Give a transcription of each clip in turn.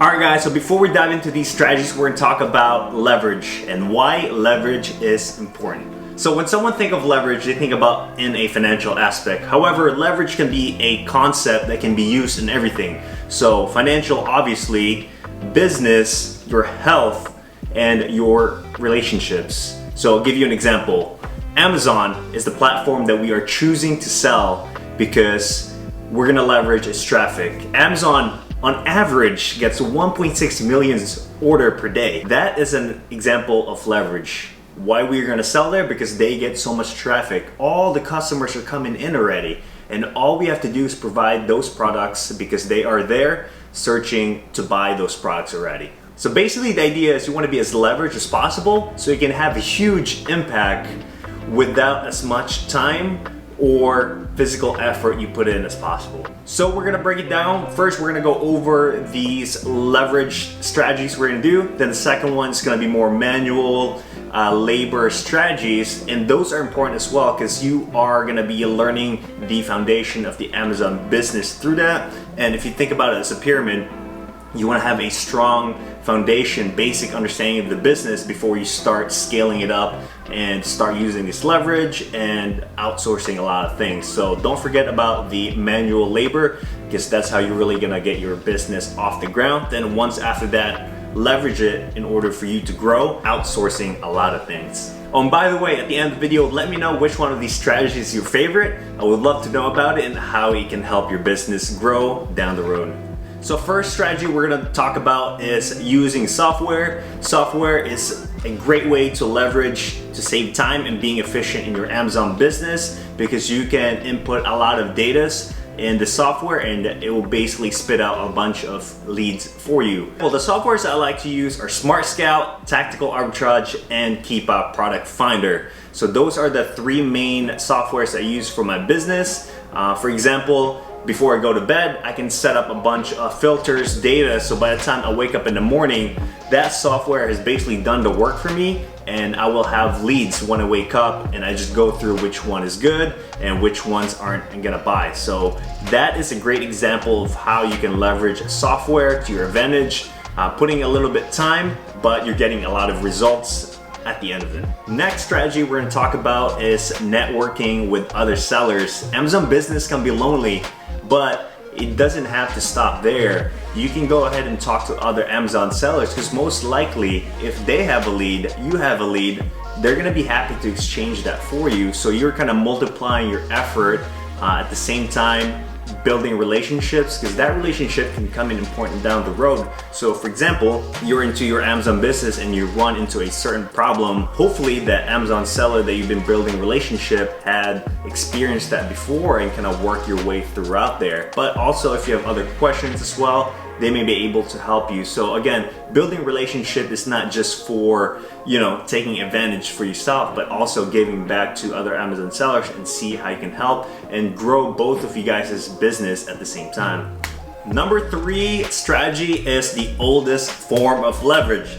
Alright guys, so before we dive into these strategies, we're going to talk about leverage and why leverage is important. So when someone think of leverage, they think about in a financial aspect. However, leverage can be a concept that can be used in everything. So financial, obviously, business, your health, and your relationships. So I'll give you an example. Amazon is the platform that we are choosing to sell because we're going to leverage its traffic. Amazon on average gets 1.6 million order per day. That is an example of leverage. Why we're gonna sell there? Because they get so much traffic. All the customers are coming in already, and all we have to do is provide those products because they are there searching to buy those products already. So basically the idea is you want to be as leveraged as possible so you can have a huge impact without as much time or physical effort you put in as possible. So we're gonna break it down. First, we're gonna go over these leverage strategies we're gonna do. Then the second one is gonna be more manual labor strategies, and those are important as well because you are gonna be learning the foundation of the Amazon business through that. And if you think about it as a pyramid, you want to have a strong foundation, basic understanding of the business before you start scaling it up and start using this leverage and outsourcing a lot of things. So don't forget about the manual labor because that's how you're really gonna get your business off the ground. Then once after that, leverage it in order for you to grow, outsourcing a lot of things. Oh, and by the way, at the end of the video, let me know which one of these strategies is your favorite. I would love to know about it and how it can help your business grow down the road. So first strategy we're going to talk about is using software. Software is a great way to leverage, to save time and being efficient in your Amazon business because you can input a lot of data in the software and it will basically spit out a bunch of leads for you. Well, the softwares I like to use are Smart Scout, Tactical Arbitrage, and Keep Up Product Finder. So those are the three main softwares I use for my business. For example, before I go to bed, I can set up a bunch of filters, data, so by the time I wake up in the morning, that software has basically done the work for me and I will have leads when I wake up and I just go through which one is good and which ones aren't gonna buy. So that is a great example of how you can leverage software to your advantage, putting a little bit time, but you're getting a lot of results at the end of it. Next strategy we're gonna talk about is networking with other sellers. Amazon business can be lonely, but it doesn't have to stop there. You can go ahead and talk to other Amazon sellers because most likely if they have a lead, you have a lead, they're gonna be happy to exchange that for you. So you're kind of multiplying your effort at the same time building relationships because that relationship can come in important down the road. So for example, you're into your Amazon business and you run into a certain problem. Hopefully that Amazon seller that you've been building relationship had experienced that before and kind of work your way throughout there. But also if you have other questions as well, they may be able to help you. So again, building relationship is not just for, taking advantage for yourself, but also giving back to other Amazon sellers and see how you can help and grow both of you guys' business at the same time. Number 3 strategy is the oldest form of leverage.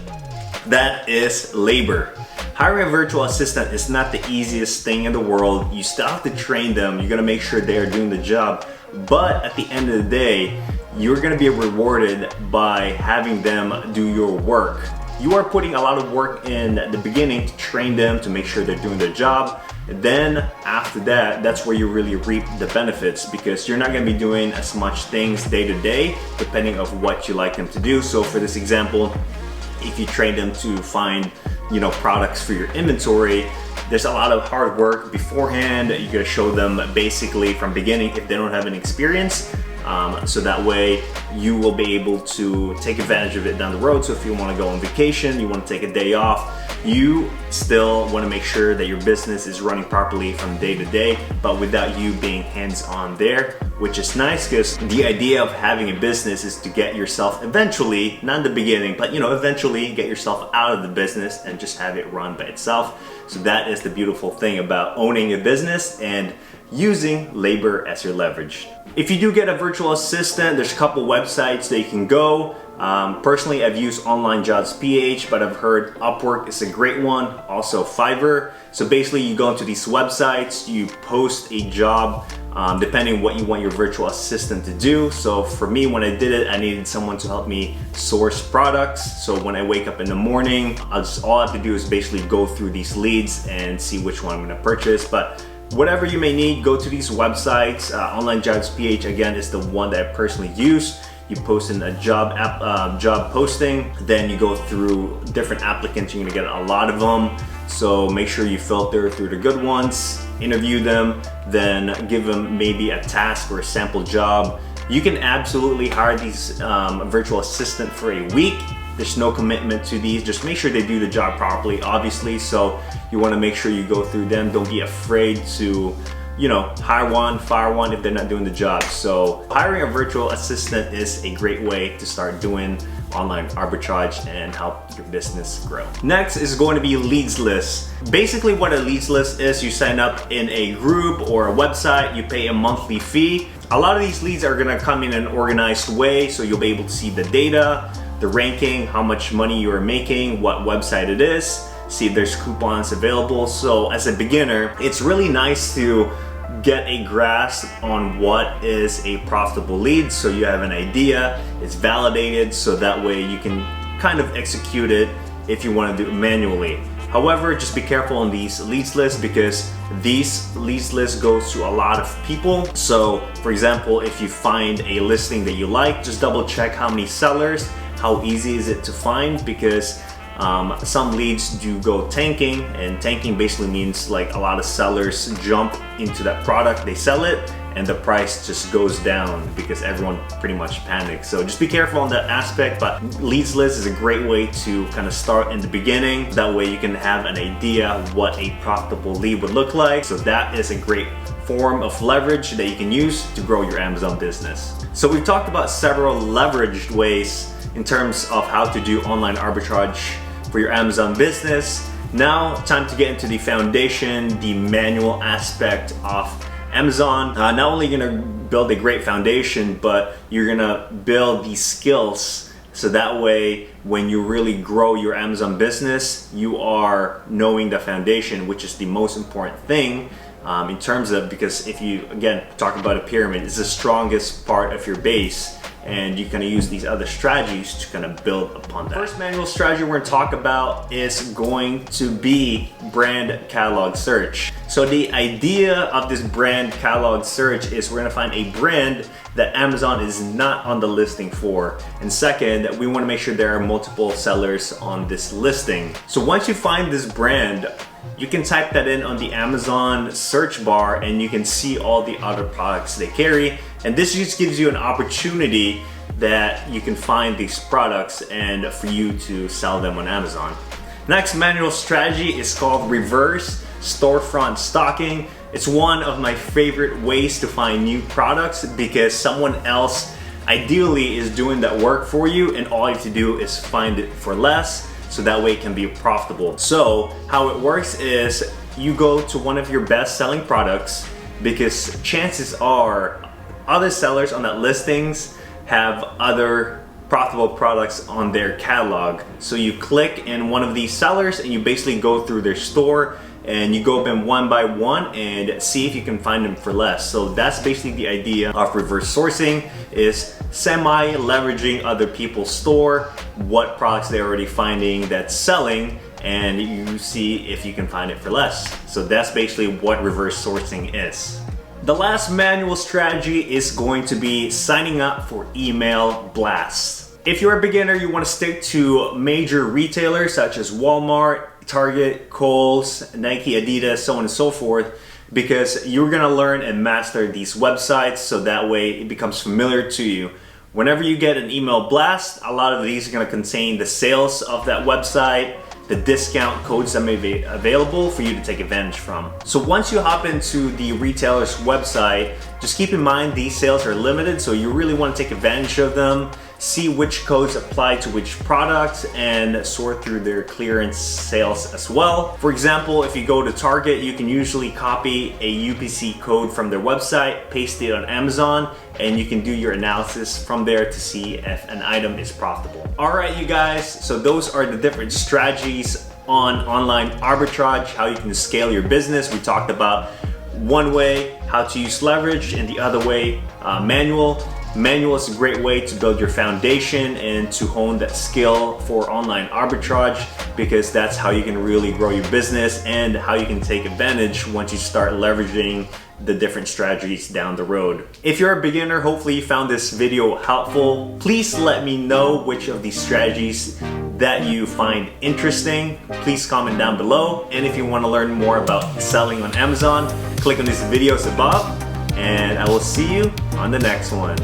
That is labor. Hiring a virtual assistant is not the easiest thing in the world. You still have to train them. You're gonna make sure they are doing the job. But at the end of the day, you're gonna be rewarded by having them do your work. You are putting a lot of work in at the beginning to train them to make sure they're doing their job. And then after that, that's where you really reap the benefits because you're not gonna be doing as much things day to day depending on what you like them to do. So for this example, if you train them to find products for your inventory, there's a lot of hard work beforehand. You gotta show them basically from beginning if they don't have any experience. So that way you will be able to take advantage of it down the road. So if you want to go on vacation, you want to take a day off, you still want to make sure that your business is running properly from day to day, but without you being hands-on there, which is nice because the idea of having a business is to get yourself eventually, not in the beginning, but eventually get yourself out of the business and just have it run by itself. So that is the beautiful thing about owning a business and using labor as your leverage. If you do get a virtual assistant, there's a couple websites that you can go. Personally, I've used Online Jobs PH, but I've heard Upwork is a great one. Also Fiverr. So basically you go into these websites, you post a job depending on what you want your virtual assistant to do. So for me, when I did it, I needed someone to help me source products. So when I wake up in the morning, all I have to do is basically go through these leads and see which one I'm gonna purchase. But whatever you may need, go to these websites. Online Jobs PH, again, is the one that I personally use. You post in a job posting, then you go through different applicants. You're gonna get a lot of them. So make sure you filter through the good ones, interview them, then give them maybe a task or a sample job. You can absolutely hire these virtual assistant for a week. There's no commitment to these. Just make sure they do the job properly, obviously. So you wanna make sure you go through them. Don't be afraid to, you know, hire one, fire one if they're not doing the job. So hiring a virtual assistant is a great way to start doing online arbitrage and help your business grow. Next is going to be leads list. Basically what a leads list is, you sign up in a group or a website, you pay a monthly fee. A lot of these leads are gonna come in an organized way, so you'll be able to see the data, the ranking, how much money you are making, what website it is, see if there's coupons available. So as a beginner, it's really nice to get a grasp on what is a profitable lead, so you have an idea, it's validated, so that way you can kind of execute it if you want to do it manually. However, just be careful on these leads lists, because these leads lists goes to a lot of people. So for example, if you find a listing that you like, just double check how many sellers, how easy is it to find, because some leads do go tanking, and tanking basically means like a lot of sellers jump into that product, they sell it, and the price just goes down because everyone pretty much panics. So just be careful on that aspect, but leads list is a great way to kind of start in the beginning. That way you can have an idea what a profitable lead would look like. So that is a great form of leverage that you can use to grow your Amazon business. So we've talked about several leveraged ways in terms of how to do online arbitrage for your Amazon business. Now, time to get into the foundation, the manual aspect of Amazon. Not only are you gonna build a great foundation, but you're gonna build these skills, so that way when you really grow your Amazon business, you are knowing the foundation, which is the most important thing in terms of, because if you, again, talk about a pyramid, it's the strongest part of your base, and you kind of use these other strategies to kind of build upon that. First manual strategy we're going to talk about is going to be brand catalog search. So the idea of this brand catalog search is we're going to find a brand that Amazon is not on the listing for. And second, we want to make sure there are multiple sellers on this listing. So once you find this brand, you can type that in on the Amazon search bar and you can see all the other products they carry. And this just gives you an opportunity that you can find these products and for you to sell them on Amazon. Next manual strategy is called reverse storefront stocking. It's one of my favorite ways to find new products, because someone else ideally is doing that work for you, and all you have to do is find it for less, so that way it can be profitable. So how it works is you go to one of your best selling products, because chances are other sellers on that listings have other profitable products on their catalog. So you click in one of these sellers and you basically go through their store and you go up in one by one and see if you can find them for less. So that's basically the idea of reverse sourcing, is semi-leveraging other people's store, what products they're already finding that's selling, and you see if you can find it for less. So that's basically what reverse sourcing is. The last manual strategy is going to be signing up for email blasts. If you're a beginner, you want to stick to major retailers such as Walmart, Target, Kohl's, Nike, Adidas, so on and so forth, because you're gonna learn and master these websites, so that way it becomes familiar to you. Whenever you get an email blast, a lot of these are gonna contain the sales of that website, the discount codes that may be available for you to take advantage from. So once you hop into the retailer's website, just keep in mind these sales are limited, so you really want to take advantage of them. see which codes apply to which products, and sort through their clearance sales as well. For example, if you go to Target, you can usually copy a UPC code from their website, paste it on Amazon, and you can do your analysis from there to see if an item is profitable. All right, you guys, so those are the different strategies on online arbitrage, how you can scale your business. We talked about one way, how to use leverage, and the other way, manual. Manual is a great way to build your foundation and to hone that skill for online arbitrage, because that's how you can really grow your business and how you can take advantage once you start leveraging the different strategies down the road. If you're a beginner, hopefully you found this video helpful. Please let me know which of these strategies that you find interesting. Please comment down below. And if you want to learn more about selling on Amazon, click on these videos above, and I will see you on the next one.